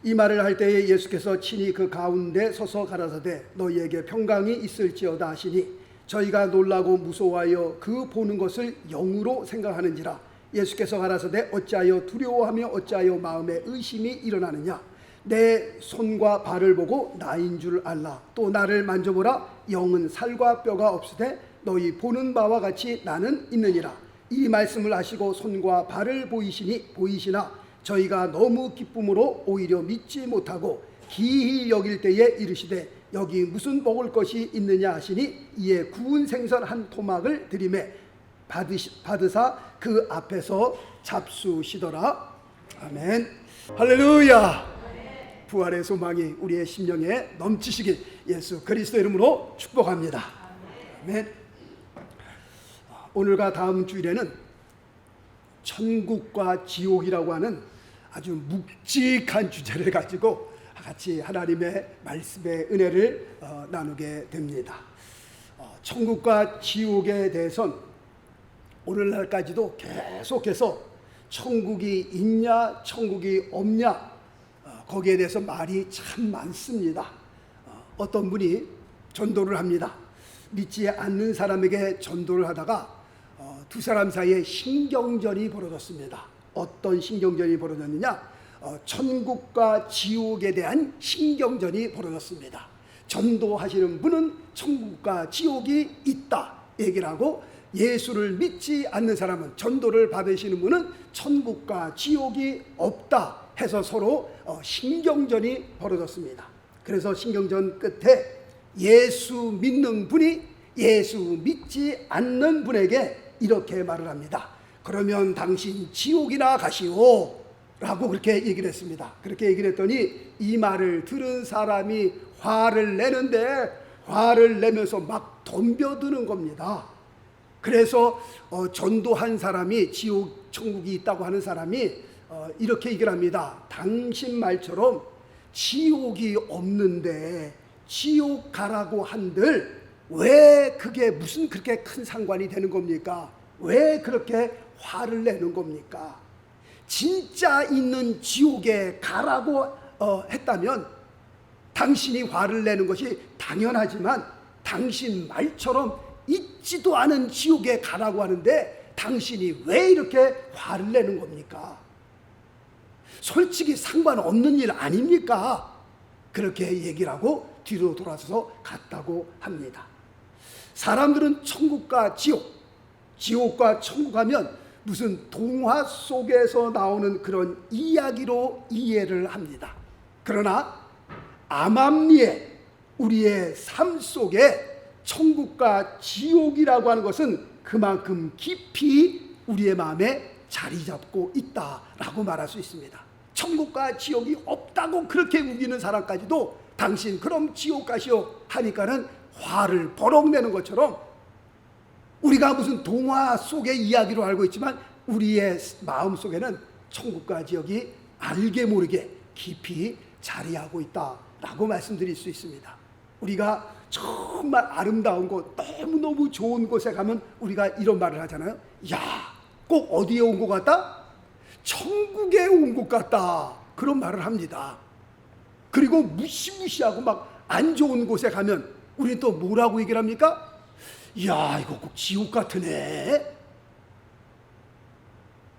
이 말을 할 때에 예수께서 친히 그 가운데 서서 가라사대 너희에게 평강이 있을지어다 하시니 저희가 놀라고 무서워하여 그 보는 것을 영으로 생각하는지라. 예수께서 가라사대 어찌하여 두려워하며 어찌하여 마음에 의심이 일어나느냐. 내 손과 발을 보고 나인 줄 알라. 또 나를 만져보라. 영은 살과 뼈가 없으되 너희 보는 바와 같이 나는 있느니라. 이 말씀을 하시고 손과 발을 보이시나 저희가 너무 기쁨으로 오히려 믿지 못하고 기히 여길 때에 이르시되 여기 무슨 먹을 것이 있느냐 하시니 이에 구운 생선 한 토막을 드리매 받으사 그 앞에서 잡수시더라. 아멘. 할렐루야. 부활의 소망이 우리의 심령에 넘치시길 예수 그리스도 이름으로 축복합니다. 아멘. 오늘과 다음 주일에는 천국과 지옥이라고 하는 아주 묵직한 주제를 가지고 같이 하나님의 말씀의 은혜를 나누게 됩니다. 천국과 지옥에 대해서는 오늘날까지도 계속해서 천국이 있냐 천국이 없냐 거기에 대해서 말이 참 많습니다. 어떤 분이 전도를 합니다. 믿지 않는 사람에게 전도를 하다가 두 사람 사이에 신경전이 벌어졌습니다. 어떤 신경전이 벌어졌느냐? 천국과 지옥에 대한 신경전이 벌어졌습니다. 전도하시는 분은 천국과 지옥이 있다 얘기를 하고, 예수를 믿지 않는 사람은, 전도를 받으시는 분은 천국과 지옥이 없다 해서 서로 신경전이 벌어졌습니다. 그래서 신경전 끝에 예수 믿는 분이 예수 믿지 않는 분에게 이렇게 말을 합니다. 그러면 당신 지옥이나 가시오 라고 그렇게 얘기를 했습니다. 그렇게 얘기를 했더니 이 말을 들은 사람이 화를 내는데, 화를 내면서 막 덤벼드는 겁니다. 그래서 전도한 사람이, 지옥 천국이 있다고 하는 사람이 이렇게 얘기를 합니다. 당신 말처럼 지옥이 없는데 지옥 가라고 한들 왜 그게 무슨 그렇게 큰 상관이 되는 겁니까? 왜 그렇게 화를 내는 겁니까? 진짜 있는 지옥에 가라고 했다면 당신이 화를 내는 것이 당연하지만, 당신 말처럼 있지도 않은 지옥에 가라고 하는데 당신이 왜 이렇게 화를 내는 겁니까? 솔직히 상관없는 일 아닙니까? 그렇게 얘기를 하고 뒤로 돌아서서 갔다고 합니다. 사람들은 천국과 지옥, 지옥과 천국 하면 무슨 동화 속에서 나오는 그런 이야기로 이해를 합니다. 그러나 암암리에 우리의 삶 속에 천국과 지옥이라고 하는 것은 그만큼 깊이 우리의 마음에 자리 잡고 있다라고 말할 수 있습니다. 천국과 지옥이 없다고 그렇게 우기는 사람까지도 당신 그럼 지옥 가시오 하니까는 화를 버럭 내는 것처럼, 우리가 무슨 동화 속의 이야기로 알고 있지만 우리의 마음 속에는 천국과 지옥이 알게 모르게 깊이 자리하고 있다라고 말씀드릴 수 있습니다. 우리가 정말 아름다운 곳, 너무너무 좋은 곳에 가면 우리가 이런 말을 하잖아요. 야, 꼭 어디에 온 것 같다? 천국에 온 것 같다. 그런 말을 합니다. 그리고 무시무시하고 막 안 좋은 곳에 가면 우리는 또 뭐라고 얘기를 합니까? 야, 이거 꼭 지옥 같으네.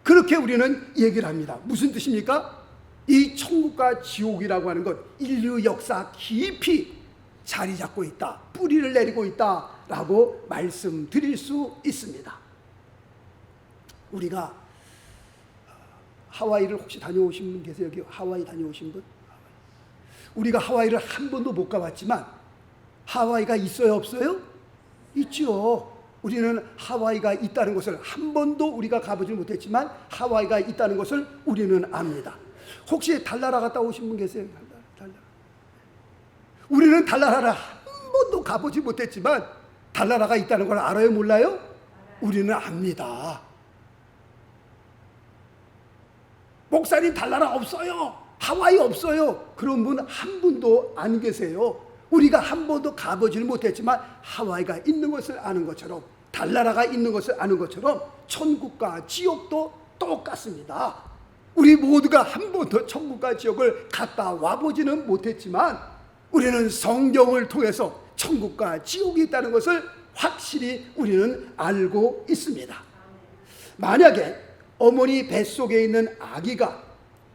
그렇게 우리는 얘기를 합니다. 무슨 뜻입니까? 이 천국과 지옥이라고 하는 것, 인류 역사 깊이 자리 잡고 있다, 뿌리를 내리고 있다라고 말씀드릴 수 있습니다. 우리가 하와이를 혹시 다녀오신 분 계세요? 여기 하와이 다녀오신 분? 우리가 하와이를 한 번도 못 가봤지만 하와이가 있어요, 없어요? 있죠. 우리는 하와이가 있다는 것을, 한 번도 우리가 가보지 못했지만 하와이가 있다는 것을 우리는 압니다. 혹시 달나라 갔다 오신 분 계세요? 달나라. 우리는 달나라를 한 번도 가보지 못했지만 달나라가 있다는 걸 알아요, 몰라요? 우리는 압니다. 목사님 달나라 없어요, 하와이 없어요, 그런 분 한 분도 안 계세요. 우리가 한 번도 가보지는 못했지만 하와이가 있는 것을 아는 것처럼, 달나라가 있는 것을 아는 것처럼 천국과 지옥도 똑같습니다. 우리 모두가 한 번도 천국과 지옥을 갔다 와보지는 못했지만 우리는 성경을 통해서 천국과 지옥이 있다는 것을 확실히 우리는 알고 있습니다. 만약에 어머니 뱃속에 있는 아기가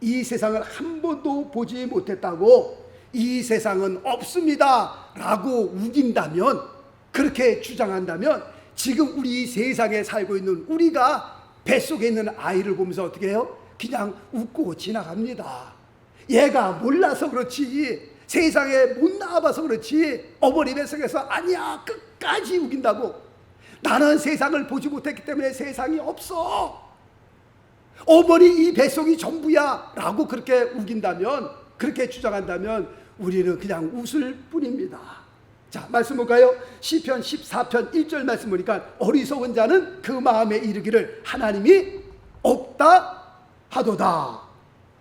이 세상을 한 번도 보지 못했다고 이 세상은 없습니다 라고 우긴다면, 그렇게 주장한다면 지금 우리 세상에 살고 있는 우리가 뱃속에 있는 아이를 보면서 어떻게 해요? 그냥 웃고 지나갑니다. 얘가 몰라서 그렇지, 세상에 못 나와봐서 그렇지, 어머니 뱃속에서 아니야 끝까지 우긴다고. 나는 세상을 보지 못했기 때문에 세상이 없어, 어머니 이 뱃속이 전부야 라고 그렇게 우긴다면, 그렇게 주장한다면 우리는 그냥 웃을 뿐입니다. 자, 말씀 볼까요? 시편 14편 1절 말씀 보니까 어리석은 자는 그 마음에 이르기를 하나님이 없다 하도다.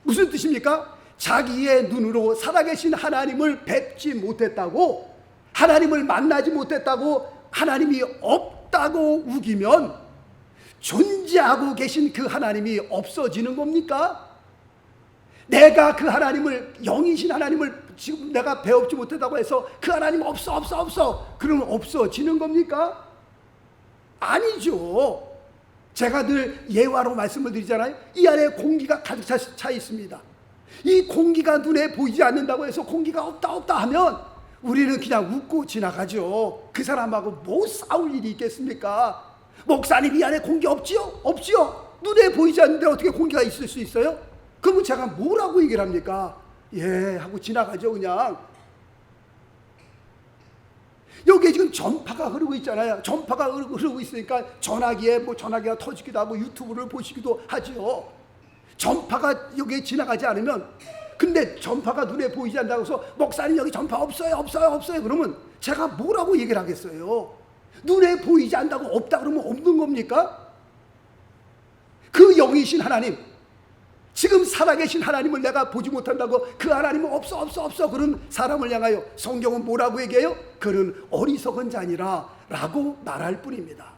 무슨 뜻입니까? 자기의 눈으로 살아계신 하나님을 뵙지 못했다고, 하나님을 만나지 못했다고, 하나님이 없다고 우기면 존재하고 계신 그 하나님이 없어지는 겁니까? 내가 그 하나님을, 영이신 하나님을 지금 내가 배우지 못했다고 해서 그 하나님 없어 그러면 없어지는 겁니까? 아니죠. 제가 늘 예화로 말씀을 드리잖아요. 이 안에 공기가 가득 차 있습니다. 이 공기가 눈에 보이지 않는다고 해서 공기가 없다 하면 우리는 그냥 웃고 지나가죠. 그 사람하고 뭐 싸울 일이 있겠습니까? 목사님 이 안에 공기 없지요? 없지요. 눈에 보이지 않는데 어떻게 공기가 있을 수 있어요? 그러면 제가 뭐라고 얘기를 합니까? 예 하고 지나가죠. 그냥 여기에 지금 전파가 흐르고 있잖아요. 전파가 흐르고 있으니까 전화기가 터지기도 하고 유튜브를 보시기도 하죠. 전파가 여기에 지나가지 않으면, 근데 전파가 눈에 보이지 않는다고 해서 목사님 여기 전파 없어요 그러면 제가 뭐라고 얘기를 하겠어요? 눈에 보이지 않는다고 없다 그러면 없는 겁니까? 그 영이신 하나님, 지금 살아계신 하나님을 내가 보지 못한다고 그 하나님은 없어 그런 사람을 향하여 성경은 뭐라고 얘기해요? 그는 어리석은 자니라 라고 말할 뿐입니다.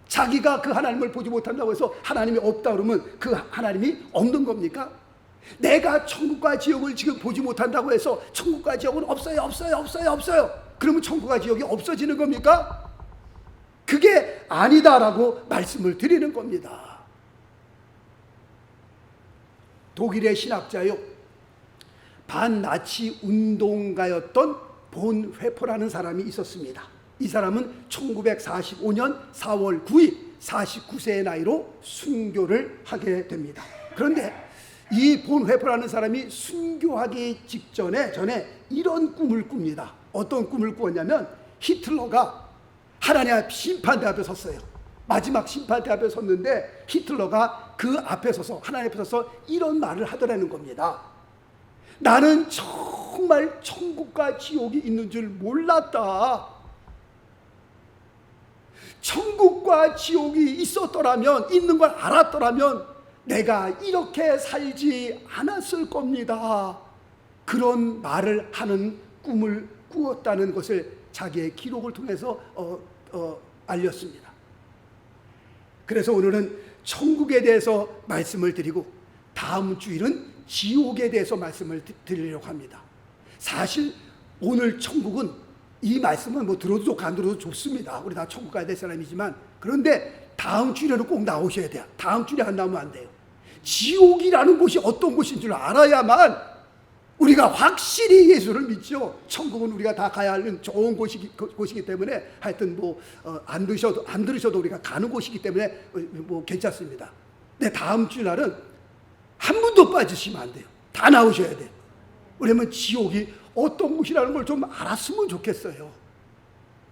자기가 그 하나님을 보지 못한다고 해서 하나님이 없다 그러면 그 하나님이 없는 겁니까? 내가 천국과 지옥을 지금 보지 못한다고 해서 천국과 지옥은 없어요 그러면 천국과 지옥이 없어지는 겁니까? 그게 아니다라고 말씀을 드리는 겁니다. 독일의 신학자요, 반나치 운동가였던 본 회퍼라는 사람이 있었습니다. 이 사람은 1945년 4월 9일 49세의 나이로 순교를 하게 됩니다. 그런데 이 본 회퍼라는 사람이 순교하기 전에 이런 꿈을 꿉니다. 어떤 꿈을 꾸었냐면 히틀러가 하나님 심판대 앞에 섰어요. 마지막 심판대 앞에 섰는데 히틀러가 그 앞에 서서, 하나님 앞에 서서 이런 말을 하더라는 겁니다. 나는 정말 천국과 지옥이 있는 줄 몰랐다. 천국과 지옥이 있었더라면, 있는 걸 알았더라면 내가 이렇게 살지 않았을 겁니다. 그런 말을 하는 꿈을 꾸었다는 것을 자기의 기록을 통해서 알렸습니다. 그래서 오늘은 천국에 대해서 말씀을 드리고 다음 주일은 지옥에 대해서 말씀을 드리려고 합니다. 사실 오늘 천국은, 이 말씀은 뭐 들어도 좋고 안 들어도 좋습니다. 우리 다 천국 가야 될 사람이지만, 그런데 다음 주일에는 꼭 나오셔야 돼요. 다음 주일에 안 나오면 안 돼요. 지옥이라는 곳이 어떤 곳인 줄 알아야만 우리가 확실히 예수를 믿죠. 천국은 우리가 다 가야 하는 좋은 곳이기 때문에 하여튼 안 들으셔도 우리가 가는 곳이기 때문에 괜찮습니다. 근데 다음 주 날은 한 분도 빠지시면 안 돼요. 다 나오셔야 돼요. 왜냐면 지옥이 어떤 곳이라는 걸 좀 알았으면 좋겠어요.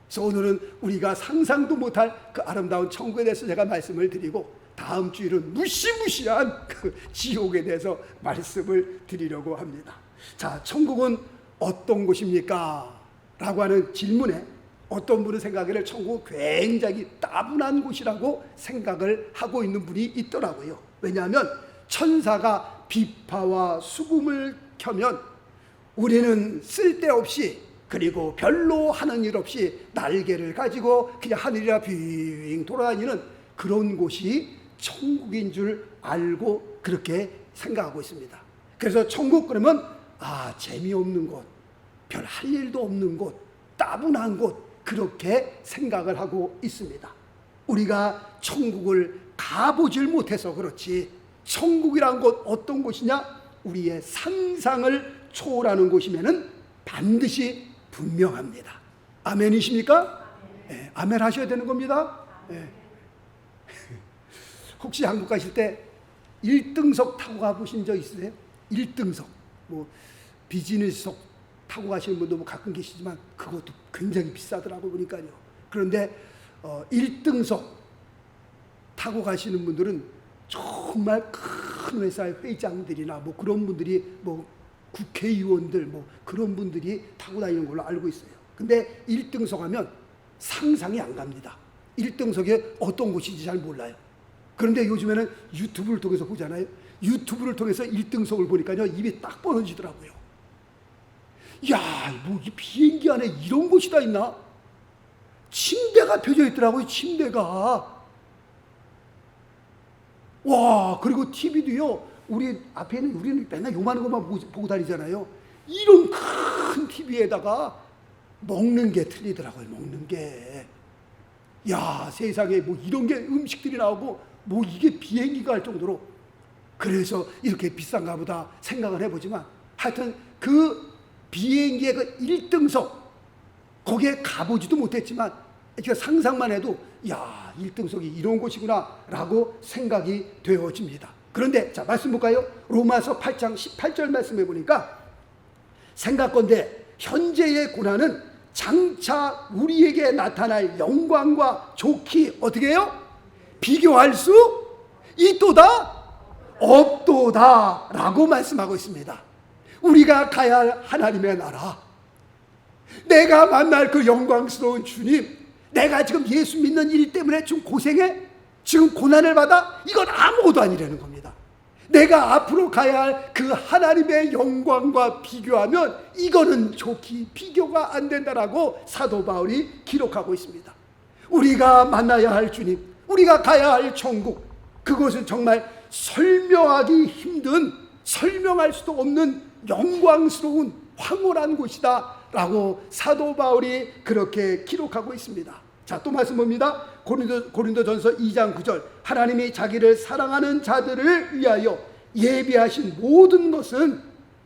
그래서 오늘은 우리가 상상도 못할 그 아름다운 천국에 대해서 제가 말씀을 드리고, 다음 주일은 무시무시한 그 지옥에 대해서 말씀을 드리려고 합니다. 자, 천국은 어떤 곳입니까? 라고 하는 질문에 어떤 분은 생각을 천국 굉장히 따분한 곳이라고 생각을 하고 있는 분이 있더라고요. 왜냐하면 천사가 비파와 수금을 켜면 우리는 쓸데없이, 그리고 별로 하는 일 없이 날개를 가지고 그냥 하늘이라 빙 돌아다니는 그런 곳이 천국인 줄 알고 그렇게 생각하고 있습니다. 그래서 천국 그러면 재미없는 곳, 별 할 일도 없는 곳, 따분한 곳, 그렇게 생각을 하고 있습니다. 우리가 천국을 가보질 못해서 그렇지, 천국이란 곳 어떤 곳이냐? 우리의 상상을 초월하는 곳이면은 반드시 분명합니다. 아멘이십니까? 네, 아멘 하셔야 되는 겁니다. 네. 혹시 한국 가실 때 1등석 타고 가보신 적 있으세요? 1등석, 비즈니스석 타고 가시는 분도 가끔 계시지만 그것도 굉장히 비싸더라고 보니까요. 그런데 1등석 타고 가시는 분들은 정말 큰 회사의 회장들이나 그런 분들이 국회의원들 그런 분들이 타고 다니는 걸로 알고 있어요. 근데 1등석 하면 상상이 안 갑니다. 1등석에 어떤 곳인지 잘 몰라요. 그런데 요즘에는 유튜브를 통해서 보잖아요. 유튜브를 통해서 1등석을 보니까요, 입이 딱 벌어지더라고요. 야, 이 비행기 안에 이런 곳이 다 있나? 침대가 펴져 있더라고요, 침대가. 와, 그리고 TV도요, 우리 앞에 있는, 우리는 맨날 요만한 것만 보고 다니잖아요. 이런 큰 TV에다가 먹는 게 틀리더라고요, 먹는 게. 야, 세상에 이런 게 음식들이 나오고, 이게 비행기가 할 정도로. 그래서 이렇게 비싼가 보다 생각을 해보지만, 하여튼 그 비행기의 그 1등석, 거기에 가보지도 못했지만, 이렇게 상상만 해도, 야, 1등석이 이런 곳이구나, 라고 생각이 되어집니다. 그런데, 자, 말씀 볼까요? 로마서 8장 18절 말씀해 보니까, 생각건대, 현재의 고난은 장차 우리에게 나타날 영광과 좋기, 어떻게 해요? 비교할 수 있도다? 없도다 라고 말씀하고 있습니다. 우리가 가야 할 하나님의 나라, 내가 만날 그 영광스러운 주님, 내가 지금 예수 믿는 일 때문에 지금 고생해? 지금 고난을 받아? 이건 아무것도 아니라는 겁니다. 내가 앞으로 가야 할 그 하나님의 영광과 비교하면 이거는 좋기 비교가 안 된다라고 사도 바울이 기록하고 있습니다. 우리가 만나야 할 주님, 우리가 가야 할 천국, 그것은 정말 설명하기 힘든, 설명할 수도 없는 영광스러운 황홀한 곳이다 라고 사도 바울이 그렇게 기록하고 있습니다. 자, 또 말씀 봅니다. 고린도전서 2장 9절, 하나님이 자기를 사랑하는 자들을 위하여 예비하신 모든 것은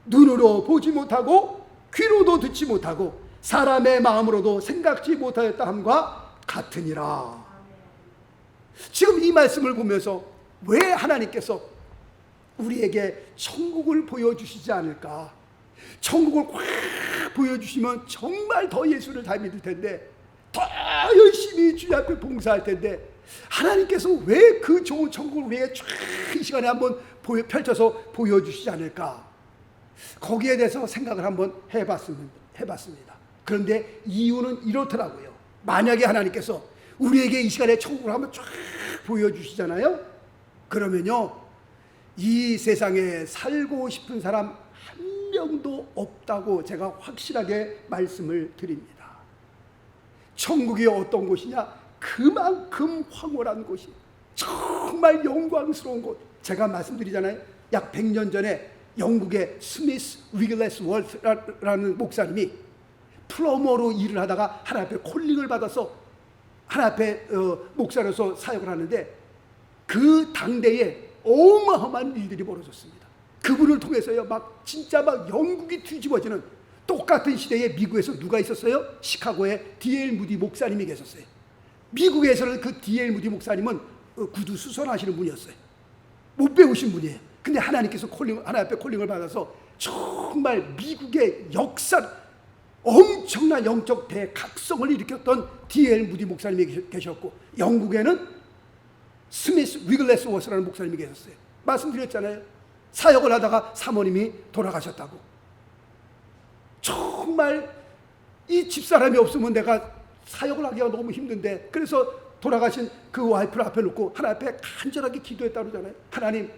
눈으로 보지 못하고 귀로도 듣지 못하고 사람의 마음으로도 생각지 못하였다 함과 같으니라. 지금 이 말씀을 보면서 왜 하나님께서 우리에게 천국을 보여주시지 않을까? 천국을 확 보여주시면 정말 더 예수를 잘 믿을 텐데, 더 열심히 주님 앞에 봉사할 텐데, 하나님께서 왜 그 좋은 천국을 우리에게 쫙 이 시간에 한번 펼쳐서 보여주시지 않을까? 거기에 대해서 생각을 한번 해봤습니다. 그런데 이유는 이렇더라고요. 만약에 하나님께서 우리에게 이 시간에 천국을 한번 쫙 보여주시잖아요. 그러면요, 이 세상에 살고 싶은 사람 한 명도 없다고 제가 확실하게 말씀을 드립니다. 천국이 어떤 곳이냐? 그만큼 황홀한 곳이, 정말 영광스러운 곳. 제가 말씀드리잖아요. 약 100년 전에 영국의 스미스 위글레스워스라는 목사님이 플러머로 일을 하다가 하나님 앞에 콜링을 받아서 하나님 앞에 목사로서 사역을 하는데, 그 당대에 어마어마한 일들이 벌어졌습니다. 그분을 통해서요, 진짜 영국이 뒤집어지는, 똑같은 시대에 미국에서 누가 있었어요? 시카고에 D.L. 무디 목사님이 계셨어요. 미국에서는 그 D.L. 무디 목사님은 구두 수선하시는 분이었어요. 못 배우신 분이에요. 근데 하나님께서 하나님 앞에 콜링을 받아서 정말 미국의 역사, 엄청난 영적 대각성을 일으켰던 D.L. 무디 목사님이 계셨고, 영국에는 스미스 위글레스워스라는 목사님이 계셨어요. 말씀드렸잖아요. 사역을 하다가 사모님이 돌아가셨다고. 정말 이 집사람이 없으면 내가 사역을 하기가 너무 힘든데, 그래서 돌아가신 그 와이프를 앞에 놓고 하나님 앞에 간절하게 기도했다고 그러잖아요. 하나님,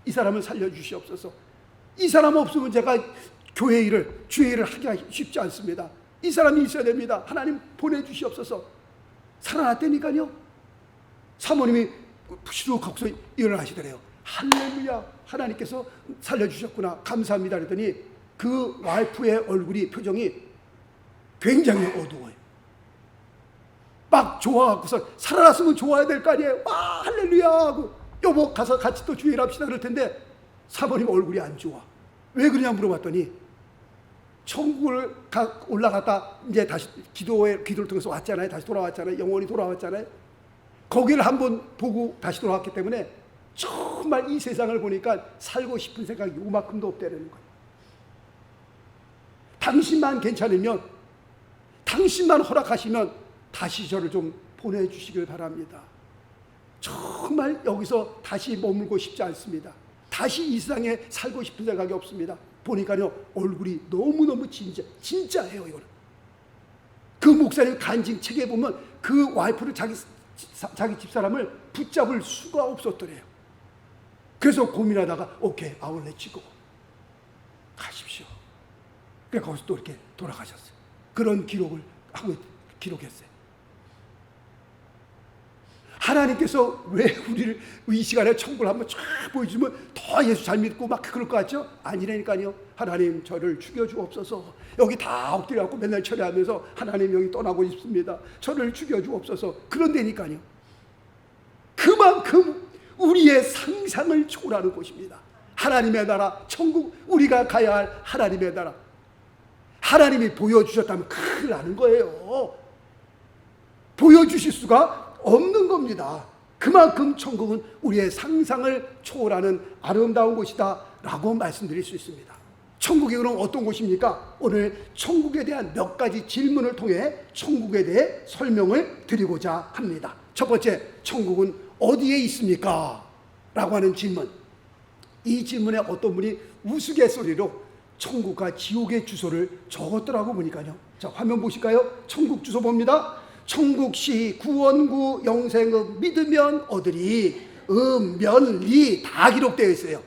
이 사람을 살려주시옵소서. 이 사람 없으면 제가 교회 일을, 주의 일을 하기가 쉽지 않습니다. 이 사람이 있어야 됩니다. 하나님 보내주시옵소서. 살아났다니까요. 사모님이 부시룩 거기서 일어나시더래요. 할렐루야, 하나님께서 살려주셨구나, 감사합니다 그랬더니 그 와이프의 얼굴이, 표정이 굉장히 어두워요. 막 좋아갖고서 살아났으면 좋아야 될 거 아니에요. 와, 할렐루야 하고, 여보 가서 같이 또 주일 합시다 그럴 텐데 사모님 얼굴이 안 좋아. 왜 그러냐 물어봤더니 천국을 올라갔다 이제 다시 기도를 통해서 왔잖아요. 다시 돌아왔잖아요. 영원히 돌아왔잖아요. 거기를 한번 보고 다시 돌아왔기 때문에 정말 이 세상을 보니까 살고 싶은 생각이 요만큼도 없다는 거예요. 당신만 괜찮으면, 당신만 허락하시면 다시 저를 좀 보내주시길 바랍니다. 정말 여기서 다시 머물고 싶지 않습니다. 다시 이 세상에 살고 싶은 생각이 없습니다. 보니까요 얼굴이 너무너무 진짜예요. 이거는 그 목사님 간증 책에 보면 그 와이프를 자기 집사람을 붙잡을 수가 없었더래요. 그래서 고민하다가 오케이, I will let you go, 가십시오. 그래서 거기서 또 이렇게 돌아가셨어요. 그런 기록을 하고 기록했어요. 하나님께서 왜 우리를 이 시간에 천국을 한번 쫙 보여주면 더 예수 잘 믿고 막 그럴 것 같죠? 아니라니까요. 하나님 저를 죽여주옵소서. 여기 다 엎드려갖고 맨날 철회하면서 하나님 여기 떠나고 싶습니다, 저를 죽여주옵소서. 그런데니까요. 그만큼 우리의 상상을 초월하는 곳입니다. 하나님의 나라, 천국, 우리가 가야 할 하나님의 나라. 하나님이 보여주셨다면 큰일 나는 거예요. 보여주실 수가 없는 겁니다. 그만큼 천국은 우리의 상상을 초월하는 아름다운 곳이다 라고 말씀드릴 수 있습니다. 천국이 그럼 어떤 곳입니까? 오늘 천국에 대한 몇 가지 질문을 통해 천국에 대해 설명을 드리고자 합니다. 첫 번째, 천국은 어디에 있습니까? 라고 하는 질문. 이 질문에 어떤 분이 우스갯소리로 천국과 지옥의 주소를 적었더라고 보니까요. 자, 화면 보실까요? 천국 주소 봅니다. 천국시 구원구 영생읍 믿으면 얻으리 면리 다 기록되어 있어요.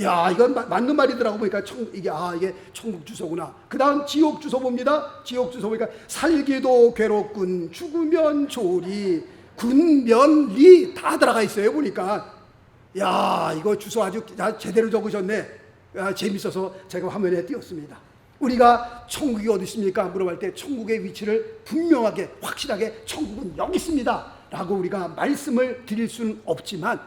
야, 이건 맞는 말이더라고 보니까 이게 천국 주소구나. 그 다음 지옥 주소 봅니다. 지옥 주소 보니까 살기도 괴롭군, 죽으면 좋으리 군면리 다 들어가 있어요. 보니까 야, 이거 주소 아주 제대로 적으셨네. 재밌어서 제가 화면에 띄웠습니다. 우리가 천국이 어디 있습니까? 물어볼 때 천국의 위치를 분명하게 확실하게 천국은 여기 있습니다 라고 우리가 말씀을 드릴 수는 없지만,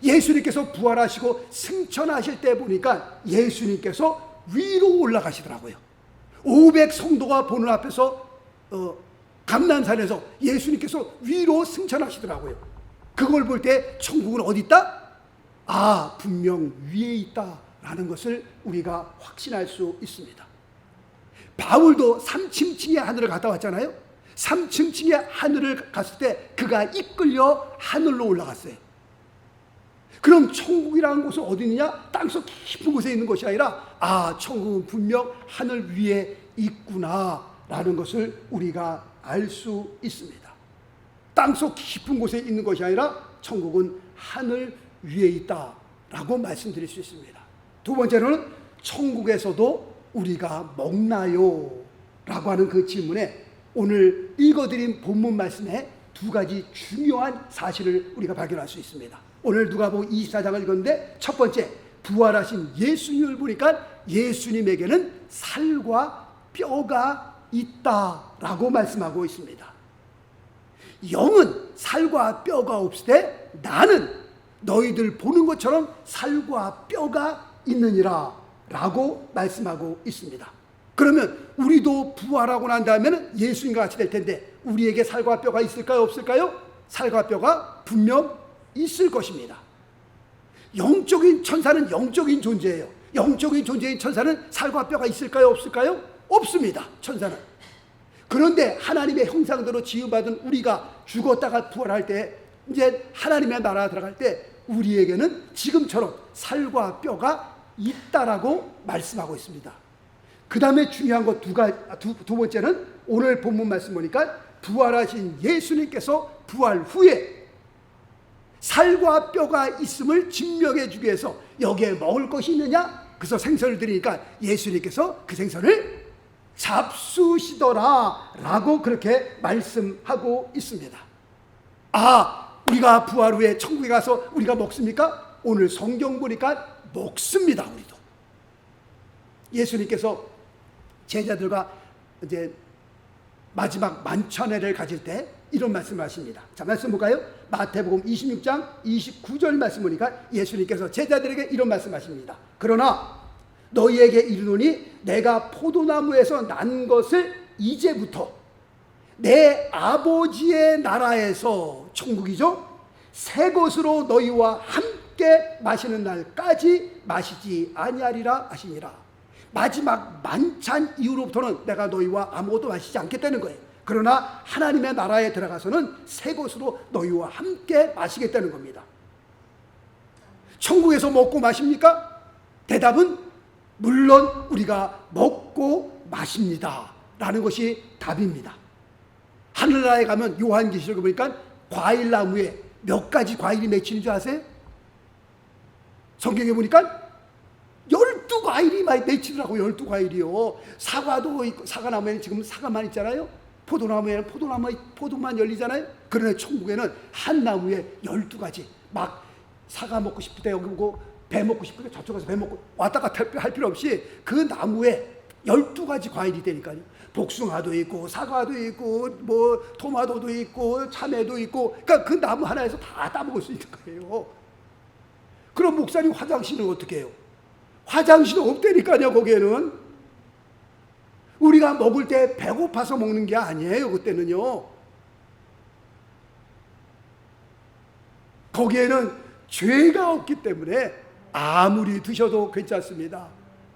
예수님께서 부활하시고 승천하실 때 보니까 예수님께서 위로 올라가시더라고요. 500 성도가 보는 앞에서 감난산에서 예수님께서 위로 승천하시더라고요. 그걸 볼 때 천국은 어디 있다? 분명 위에 있다 라는 것을 우리가 확신할 수 있습니다. 바울도 3층의 하늘을 갔다 왔잖아요. 3층의 하늘을 갔을 때 그가 이끌려 하늘로 올라갔어요. 그럼 천국이라는 곳은 어디 있느냐? 땅속 깊은 곳에 있는 것이 아니라 천국은 분명 하늘 위에 있구나 라는 것을 우리가 알 수 있습니다. 땅속 깊은 곳에 있는 것이 아니라 천국은 하늘 위에 있다 라고 말씀드릴 수 있습니다. 두 번째로는 천국에서도 우리가 먹나요? 라고 하는 그 질문에 오늘 읽어드린 본문 말씀에 두 가지 중요한 사실을 우리가 발견할 수 있습니다. 오늘 누가복음 24장을 읽었는데 첫 번째, 부활하신 예수님을 보니까 예수님에게는 살과 뼈가 있다라고 말씀하고 있습니다. 영은 살과 뼈가 없을 때 나는 너희들 보는 것처럼 살과 뼈가 있느니라 라고 말씀하고 있습니다. 그러면 우리도 부활하고 난 다음에는 예수님과 같이 될 텐데 우리에게 살과 뼈가 있을까요? 없을까요? 살과 뼈가 분명 있을 것입니다. 영적인 천사는 영적인 존재예요. 영적인 존재인 천사는 살과 뼈가 있을까요? 없을까요? 없습니다. 천사는. 그런데 하나님의 형상대로 지음받은 우리가 죽었다가 부활할 때, 이제 하나님의 나라에 들어갈 때 우리에게는 지금처럼 살과 뼈가 있다라고 말씀하고 있습니다. 그 다음에 중요한 것 두 번째는 오늘 본문 말씀 보니까 부활하신 예수님께서 부활 후에 살과 뼈가 있음을 증명해 주기 위해서 여기에 먹을 것이 있느냐? 그래서 생선을 드리니까 예수님께서 그 생선을 잡수시더라 라고 그렇게 말씀하고 있습니다. 우리가 부활 후에 천국에 가서 우리가 먹습니까? 오늘 성경 보니까 먹습니다. 우리도. 예수님께서 제자들과 이제 마지막 만찬회를 가질 때 이런 말씀을 하십니다. 자, 말씀 볼까요? 마태복음 26장 29절 말씀 보니까 예수님께서 제자들에게 이런 말씀하십니다. 그러나 너희에게 이르노니 내가 포도나무에서 난 것을 이제부터 내 아버지의 나라에서, 천국이죠, 새 것으로 너희와 함께 마시는 날까지 마시지 아니하리라 하시니라. 마지막 만찬 이후로부터는 내가 너희와 아무것도 마시지 않겠다는 거예요. 그러나 하나님의 나라에 들어가서는 새 것으로 너희와 함께 마시겠다는 겁니다. 천국에서 먹고 마십니까? 대답은 물론 우리가 먹고 마십니다 라는 것이 답입니다. 하늘나라에 가면 요한계시록에 보니까 과일나무에 몇 가지 과일이 맺히는 줄 아세요? 성경에 보니까 12과일이 맺히더라고. 12과일이요. 사과도 있고, 사과나무에는 지금 사과만 있잖아요. 포도나무에는 포도만 열리잖아요. 그러나 천국에는 한 나무에 12가지. 막 사과 먹고 싶을 때 여기 오고, 배 먹고 싶을 때 저쪽에서 배 먹고 왔다 갔다 할 필요 없이 그 나무에 12가지 과일이 되니까요. 복숭아도 있고 사과도 있고 뭐 토마토도 있고 참외도 있고, 그러니까 그 나무 하나에서 다 따먹을 수 있는 거예요. 그럼 목사님 화장실은 어떻게 해요? 화장실은 없다니까요. 거기에는 우리가 먹을 때 배고파서 먹는 게 아니에요. 그때는요. 거기에는 죄가 없기 때문에 아무리 드셔도 괜찮습니다.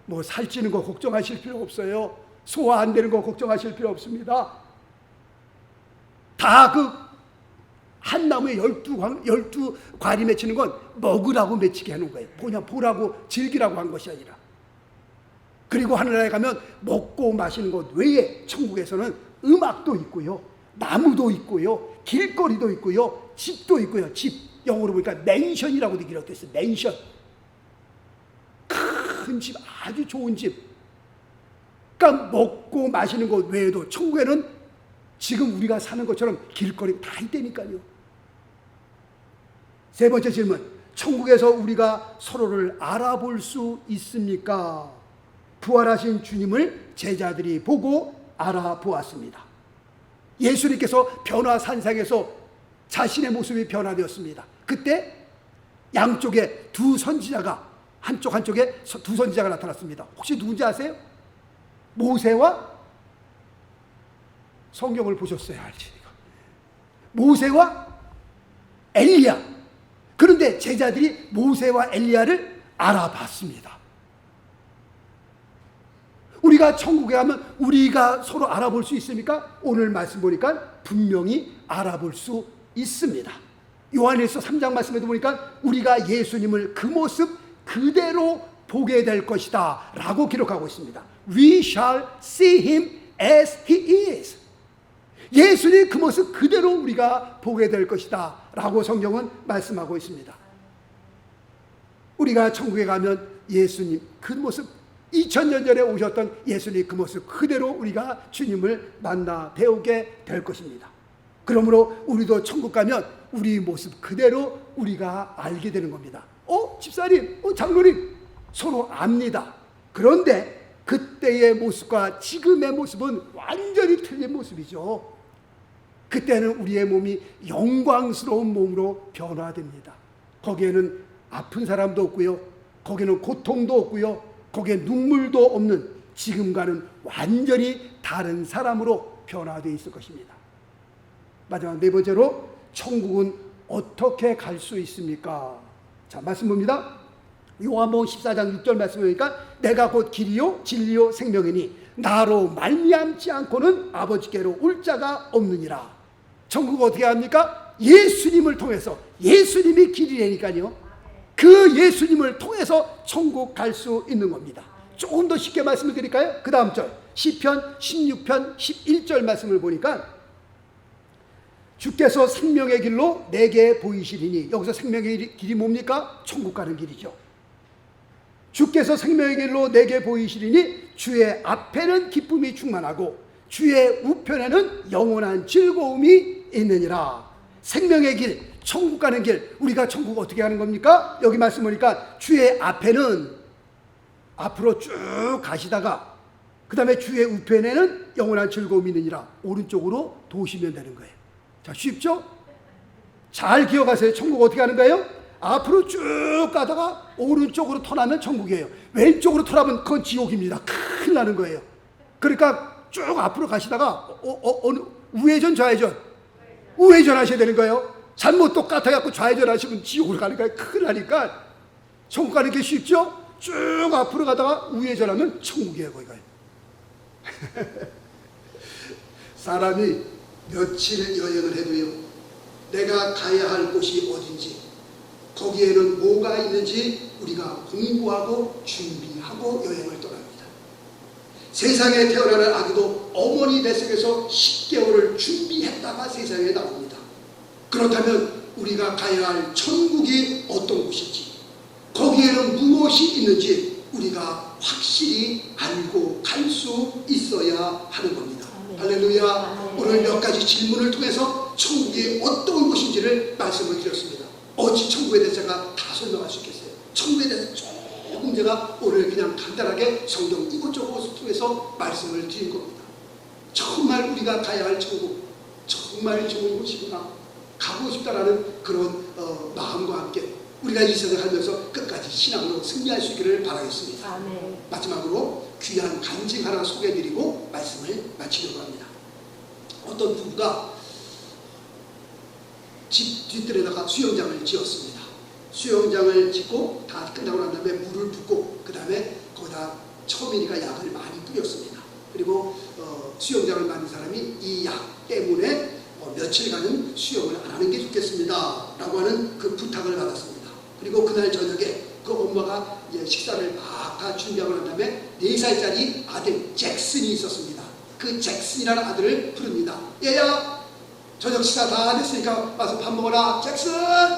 뭐 살찌는 거 걱정하실 필요 없어요. 소화 안 되는 거 걱정하실 필요 없습니다. 다 그 한 나무에 12과일이 맺히는 건 먹으라고 맺히게 하는 거예요. 그냥 보라고 즐기라고 한 것이 아니라. 그리고 하늘나라에 가면 먹고 마시는 것 외에 천국에서는 음악도 있고요, 나무도 있고요, 길거리도 있고요, 집도 있고요. 집 영어로 보니까 맨션이라고 기록되어 있어요. 맨션. 큰 집, 아주 좋은 집. 그러니까 먹고 마시는 것 외에도 천국에는 지금 우리가 사는 것처럼 길거리 다 있다니까요. 세 번째 질문. 천국에서 우리가 서로를 알아볼 수 있습니까? 부활하신 주님을 제자들이 보고 알아보았습니다. 예수님께서 변화산상에서 자신의 모습이 변화되었습니다. 그때 양쪽에 두 선지자가, 한쪽에 두 선지자가 나타났습니다. 혹시 누군지 아세요? 모세와, 성경을 보셨어야 알지. 모세와 엘리야. 그런데 제자들이 모세와 엘리야를 알아봤습니다. 우리가 천국에 가면 우리가 서로 알아볼 수 있습니까? 오늘 말씀 보니까 분명히 알아볼 수 있습니다. 요한일서 3장 말씀에도 보니까 우리가 예수님을 그 모습 그대로 보게 될 것이다 라고 기록하고 있습니다. We shall see him as he is. 예수님 그 모습 그대로 우리가 보게 될 것이다 라고 성경은 말씀하고 있습니다. 우리가 천국에 가면 예수님 그 모습, 2000년 전에 오셨던 예수님 그 모습 그대로 우리가 주님을 만나 배우게 될 것입니다. 그러므로 우리도 천국 가면 우리 모습 그대로 우리가 알게 되는 겁니다. 집사님, 장로님, 서로 압니다. 그런데 그때의 모습과 지금의 모습은 완전히 틀린 모습이죠. 그때는 우리의 몸이 영광스러운 몸으로 변화됩니다. 거기에는 아픈 사람도 없고요, 거기에는 고통도 없고요, 거기에 눈물도 없는, 지금과는 완전히 다른 사람으로 변화되어 있을 것입니다. 마지막 네 번째로, 천국은 어떻게 갈 수 있습니까? 자, 말씀 봅니다. 요한복음 14장 6절 말씀 보니까 내가 곧 길이요 진리요 생명이니 나로 말미암지 않고는 아버지께로 올 자가 없느니라. 천국 어떻게 합니까? 예수님을 통해서. 예수님이 길이라니까요. 그 예수님을 통해서 천국 갈 수 있는 겁니다. 조금 더 쉽게 말씀을 드릴까요? 그 다음 절 시편 16편 11절 말씀을 보니까 주께서 생명의 길로 내게 보이시리니, 여기서 생명의 길이 뭡니까? 천국 가는 길이죠. 주께서 생명의 길로 내게 보이시리니 주의 앞에는 기쁨이 충만하고 주의 우편에는 영원한 즐거움이 있느니라. 생명의 길, 천국 가는 길, 우리가 천국 어떻게 가는 겁니까? 여기 말씀 보니까 주의 앞에는 앞으로 쭉 가시다가 그 다음에 주의 우편에는 영원한 즐거움이 있느니라 오른쪽으로 도시면 되는 거예요. 자, 쉽죠? 잘 기억하세요. 천국 어떻게 가는 거예요? 앞으로 쭉 가다가 오른쪽으로 턴하면 천국이에요. 왼쪽으로 턴하면 그건 지옥입니다. 큰일 나는 거예요. 그러니까 쭉 앞으로 가시다가 어느 우회전 좌회전? 우회전 하셔야 되는 거예요. 잘못 똑같아갖고 좌회전 하시면 지옥으로 가는 거예요. 큰일 나니까 천국 가는 게 쉽죠? 쭉 앞으로 가다가 우회전하면 천국이에요. 거기가. 사람이 며칠 여행을 해도요, 내가 가야 할 곳이 어딘지, 거기에는 뭐가 있는지 우리가 공부하고 준비하고 여행을 떠납니다. 세상에 태어나는 아기도 어머니 뱃속에서 10개월을 준비했다가 세상에 나옵니다. 그렇다면 우리가 가야 할 천국이 어떤 곳인지, 거기에는 무엇이 있는지 우리가 확실히 알고 갈 수 있어야 하는 겁니다. 할렐루야. 오늘 몇 가지 질문을 통해서 천국이 어떤 곳인지를 말씀을 드렸습니다. 어찌 천국에 대해서 제가 다 설명할 수 있겠어요? 천국에 대해서 조금 제가 오늘 그냥 간단하게 성경 이곳저곳을 통해서 말씀을 드린 겁니다. 정말 우리가 가야 할 천국, 정말 좋은 곳이구나, 가고 싶다라는 그런 마음과 함께 우리가 이 생을 하면서 끝까지 신앙으로 승리할 수 있기를 바라겠습니다. 아멘. 마지막으로 귀한 간증 하나 소개해드리고 말씀을 마치려고 합니다. 어떤 부부가 집 뒷뜰에다가 수영장을 지었습니다. 수영장을 짓고 다 끝나고 난 다음에 물을 붓고 그 다음에 거기다 처음이니까 약을 많이 뿌렸습니다. 그리고 수영장을 만든 사람이 이 약 때문에 며칠간은 수영을 안 하는 게 좋겠습니다 라고 하는 그 부탁을 받았습니다. 그리고 그날 저녁에 그 엄마가 이제 식사를 막 다 준비하고 난 다음에 4살짜리 아들 잭슨이 있었습니다. 그 잭슨이라는 아들을 부릅니다. 얘야, 저녁 식사 다 됐으니까 와서 밥 먹어라. 잭슨,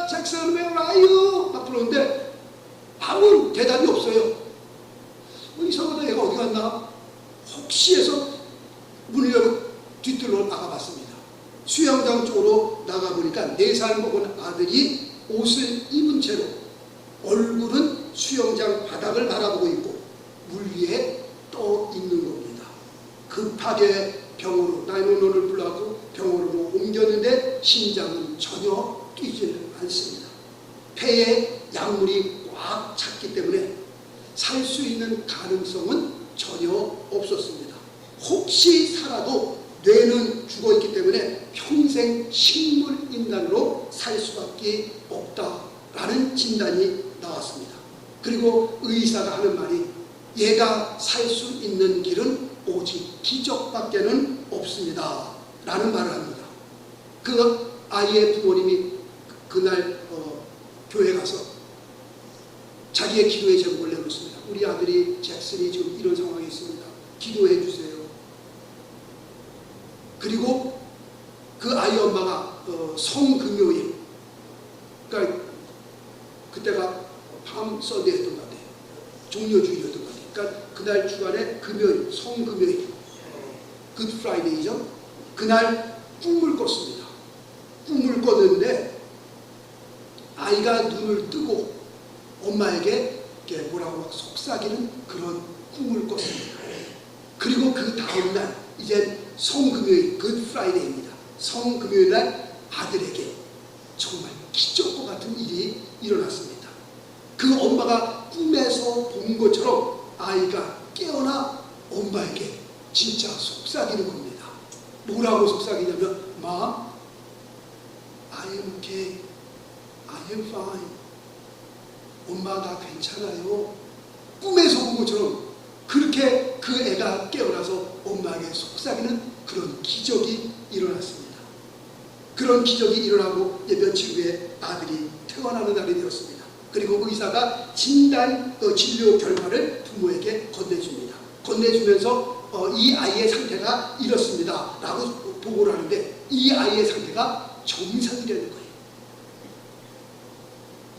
잭슨, where are you? 막 부르는데 아무 대답이 없어요. 이상하다, 얘가 어디 갔나? 혹시 해서 문을 열고 뒤뜰로 나가봤습니다. 수영장 쪽으로 나가보니까 4살 먹은 아들이 옷을 입은 채로 얼굴은 수영장 바닥을 바라보고 있고 물 위에 떠 있는 겁니다. 급하게 병원으로 911을 불러서 병원으로 옮겼는데 심장은 전혀 뛰지는 않습니다. 폐에 약물이 꽉 찼기 때문에 살 수 있는 가능성은 전혀 없었습니다. 혹시 살아도 뇌는 죽어있기 때문에 평생 식물인간으로 살 수밖에 없다라는 진단이 나왔습니다. 그리고 의사가 하는 말이 얘가 살 수 있는 길은 오직 기적밖에는 없습니다 라는 말을 합니다. 그 아이의 부모님이 그날 교회 가서 자기의 기도의 제목을 내놓습니다. 우리 아들이 잭슨이 지금 이런 상황에 있습니다. 기도해 주세요. 그리고 그 아이 엄마가 성금요일, 그러니까 그때가 밤 서드였던 것 같아요. 종려주일이었던 것 같아요. 그러니까 그날 주간에 금요일, 성금요일, 굿 프라이데이죠. 그날 꿈을 꿨습니다. 꿈을 꿨는데 아이가 눈을 뜨고 엄마에게 뭐라고 막 속삭이는 그런 꿈을 꿨습니다. 그리고 그 다음날 이제 성금요일, 굿 프라이데이입니다. 성금요일날 아들에게 정말 기적과 같은 일이 일어났습니다. 그 엄마가 꿈에서 본 것처럼 아이가 깨어나 엄마에게 진짜 속삭이는 겁니다. 뭐라고 속삭이냐면 Mom, I am okay. I am fine. 엄마 나 괜찮아요. 꿈에서 본 것처럼 그렇게 그 애가 깨어나서 엄마에게 속삭이는 그런 기적이 일어났습니다. 그런 기적이 일어나고 며칠 후에 아들이 태어나는 날이 되었습니다. 그리고 의사가 진단 진료 결과를 부모에게 건네줍니다. 건네주면서 이 아이의 상태가 이렇습니다 라고 보고를 하는데 이 아이의 상태가 정상이라는 거예요.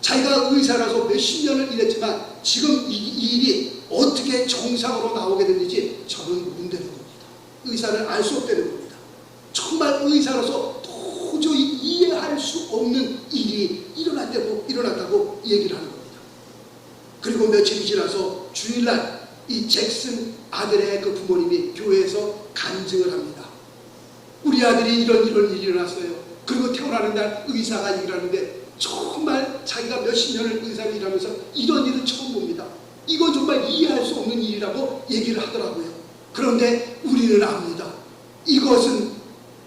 자기가 의사라서 몇십 년을 일했지만 지금 이 일이 어떻게 정상으로 나오게 됐는지 저는 모른다는 겁니다. 의사는 알 수 없다는 겁니다. 정말 의사로서 도저히 이해할 이해할 수 없는 일이 일어났다고 얘기를 하는 겁니다. 그리고 며칠이 지나서 주일날 이 잭슨 아들의 그 부모님이 교회에서 간증을 합니다. 우리 아들이 이런 일이 일어났어요. 그리고 태어나는 날 의사가 얘기를 하는데 정말 자기가 몇십 년을 의사로 일하면서 이런 일은 처음 봅니다. 이건 정말 이해할 수 없는 일이라고 얘기를 하더라고요. 그런데 우리는 압니다. 이것은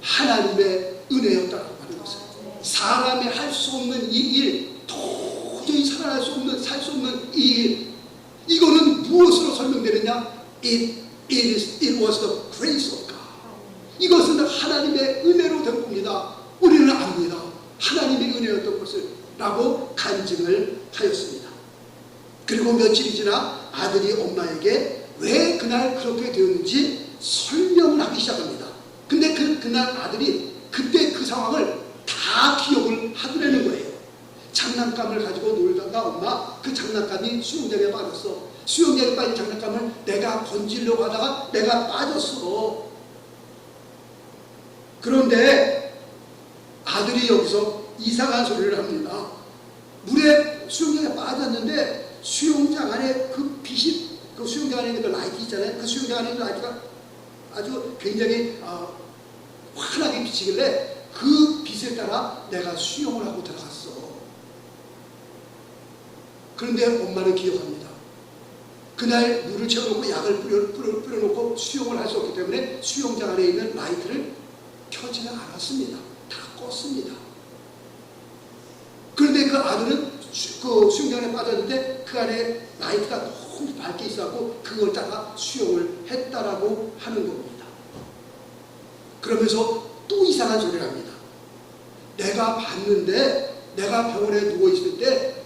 하나님의 은혜였다고 하는 것을. 사람이 할 수 없는 이 일, 도저히 살아날 수 없는, 살 수 없는 이 일, 이거는 무엇으로 설명되느냐? It was the grace of God. 이것은 하나님의 은혜로 된 겁니다. 우리는 압니다. 하나님의 은혜였던 것을 라고 간증을 하였습니다. 그리고 며칠이 지나 아들이 엄마에게 왜 그날 그렇게 되었는지 설명을 하기 시작합니다. 근데 그날 아들이 그때 그 상황을 다 기억을 하더라는 거예요. 장난감을 가지고 놀다가 엄마 그 장난감이 수영장에 빠졌어. 수영장에 빠진 장난감을 내가 건지려고 하다가 내가 빠졌어. 그런데 아들이 여기서 이상한 소리를 합니다. 물에 수영장에 빠졌는데 수영장 안에 그 빛이, 그 수영장 안에 있는 그 라이트 있잖아요. 그 수영장 안에 있는 라이트가 아주 굉장히 환하게 비치길래 그 빛에 따라 내가 수영을 하고 들어갔어. 그런데 엄마는 기억합니다. 그날 물을 채워놓고 약을 뿌려놓고 수영을 할 수 없기 때문에 수영장 안에 있는 라이트를 켜지는 않았습니다. 다 껐습니다. 그런데 그 아들은 그 수영장 안에 빠졌는데 그 안에 라이트가 너무 밝게 있어서 그걸 따라 수영을 했다라고 하는 겁니다. 그러면서 또 이상한 소리를 합니다. 내가 봤는데, 내가 병원에 누워있을 때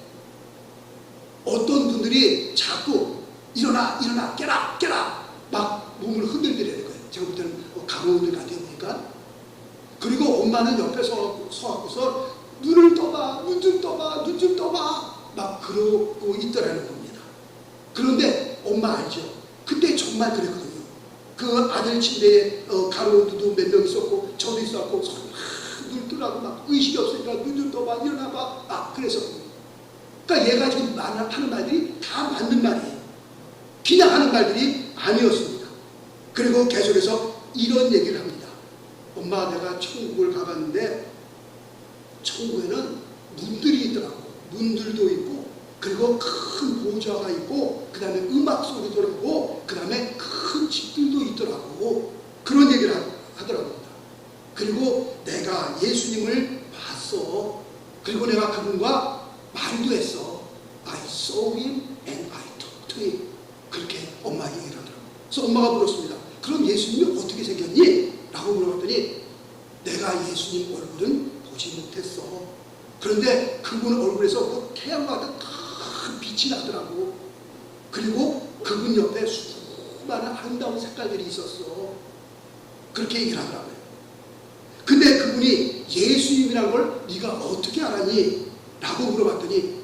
어떤 분들이 자꾸 일어나 깨라 막 몸을 흔들리는 거예요. 제가 볼 때는 강호들 같아요 보니까. 그리고 엄마는 옆에 서갖고서 눈을 떠봐, 눈 좀 떠봐 막 그러고 있더라는 겁니다. 그런데 엄마 알죠? 그때 정말 그랬거든요. 그 아들 침대에 가로도 몇 명 있었고 저도 있었고 눈 뜨라고 막 의식이 없으니까 눈 좀 떠봐, 일어나봐 그랬었거든요. 그러니까 얘가 지금 하는 말들이 다 맞는 말이에요. 그냥 하는 말들이 아니었습니다. 그리고 계속해서 이런 얘기를 합니다. 엄마, 내가 천국을 가봤는데 천국에는 문들이 있더라고. 문들도 있고, 그리고 큰 보좌가 있고, 그 다음에 음악 소리도 나고, 그 다음에 큰 집들도 있더라고. 그런 얘기를 하더라고요. 그리고 내가 예수님을 봤어. 그리고 내가 그분과 말도 했어. I saw him and I talked to him. 그렇게 엄마가 얘기를 하더라고요. 그래서 엄마가 물었습니다. 그럼 예수님이 어떻게 생겼니? 라고 물어봤더니 내가 예수님 얼굴은 보지 못했어. 그런데 그분 얼굴에서 그 태양과 같은 큰 빛이 나더라고. 그리고 그분 옆에 수많은 아름다운 색깔들이 있었어. 그렇게 얘기를 하더라고요. 근데 그분이 예수님이라는 걸 네가 어떻게 알았니? 라고 물어봤더니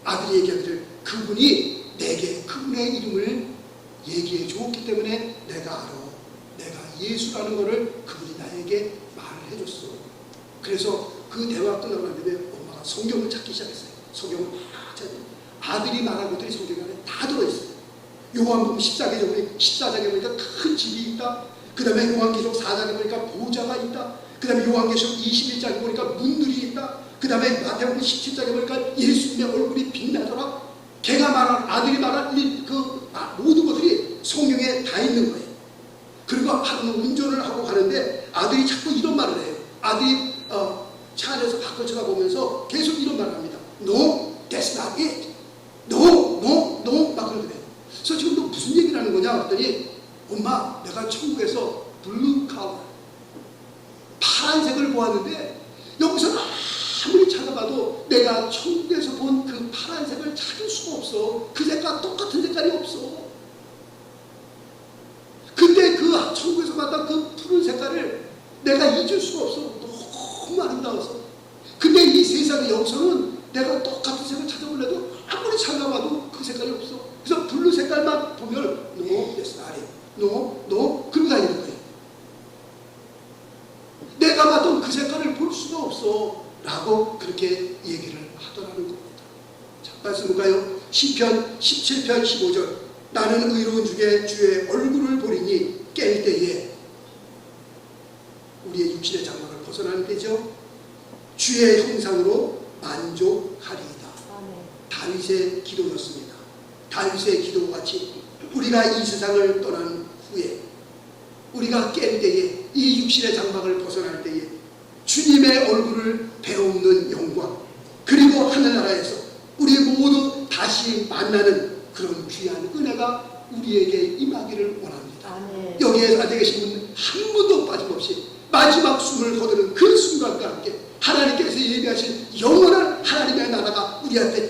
아들이 얘기하기를 그분이 내게 그분의 이름을 얘기해 줬기 때문에 내가 알아. 내가 예수라는 것을 그분이 나에게 말을 해줬어. 그래서 그 대화가 끝나고 났는데 엄마가 성경을 찾기 시작했어요. 성경을 다 찾아요. 아들이 말한 것들이 성경 안에 다 들어있어요. 요한복음 14장에 보니까 큰 집이 있다. 그 다음에 요한계시록 4장에 보니까 보좌가 있다. 그 다음에 요한계시록 21장에 보니까 문들이 있다. 그 다음에 마태복음 17장에 보니까 예수님의 얼굴이 빛나더라. 걔가 말한, 아들이 말한 모든 것들이 성경에 다 있는 거예요. 그리고 운전을 하고 가는데 아들이 자꾸 이런 말을 해요. 아들이 차 안에서 밖을 쳐다보면서 계속 이런 말을 합니다. No, that's not it. No, 막 그러더래요. 그래서 지금 너 무슨 얘기를 하는 거냐 했더니 엄마, 내가 천국에서 블루 컬러, 파란색을 보았는데 여기서 아무리 찾아봐도 내가 천국에서 본 그 파란색을 찾을 수가 없어. 그 색깔 똑같은 색깔이 없어. 근데 그 천국에서 봤던 그 푸른 색깔을 내가 잊을 수가 없어. 너무 아름다워서. 근데 이 세상의 여기서는 내가 똑같은 색을 찾아보려도 아무리 찾아봐도 그 색깔이 없어. 그래서 블루 색깔만 보면 No, that's not it. No 그러고 다니는 거예요. 내가 봤던 그 색깔을 볼 수가 없어 라고 그렇게 얘기를 하더라는 겁니다. 자, 말씀 볼까요? 시편 17편 15절. 나는 의로운 중에 주의 얼굴을 보리니 깰 때에, 우리의 육신의 장막을 벗어나는 때죠. 주의 형상으로 만족하리이다. 다윗의 기도였습니다. 다윗의 기도와 같이 우리가 이 세상을 떠난 후에, 우리가 깰 때에, 이 육신의 장막을 벗어날 때에 주님의 얼굴을 배우는 영광, 그리고 하늘나라에서 우리 모두 다시 만나는 그런 귀한 은혜가 우리에게 임하기를 원합니다. 아멘. 여기에 앉아 계신 분 한 분도 빠짐없이 마지막 숨을 거두는 그 순간과 함께 하나님께서 예비하신 영원한 하나님의 나라가 우리 앞에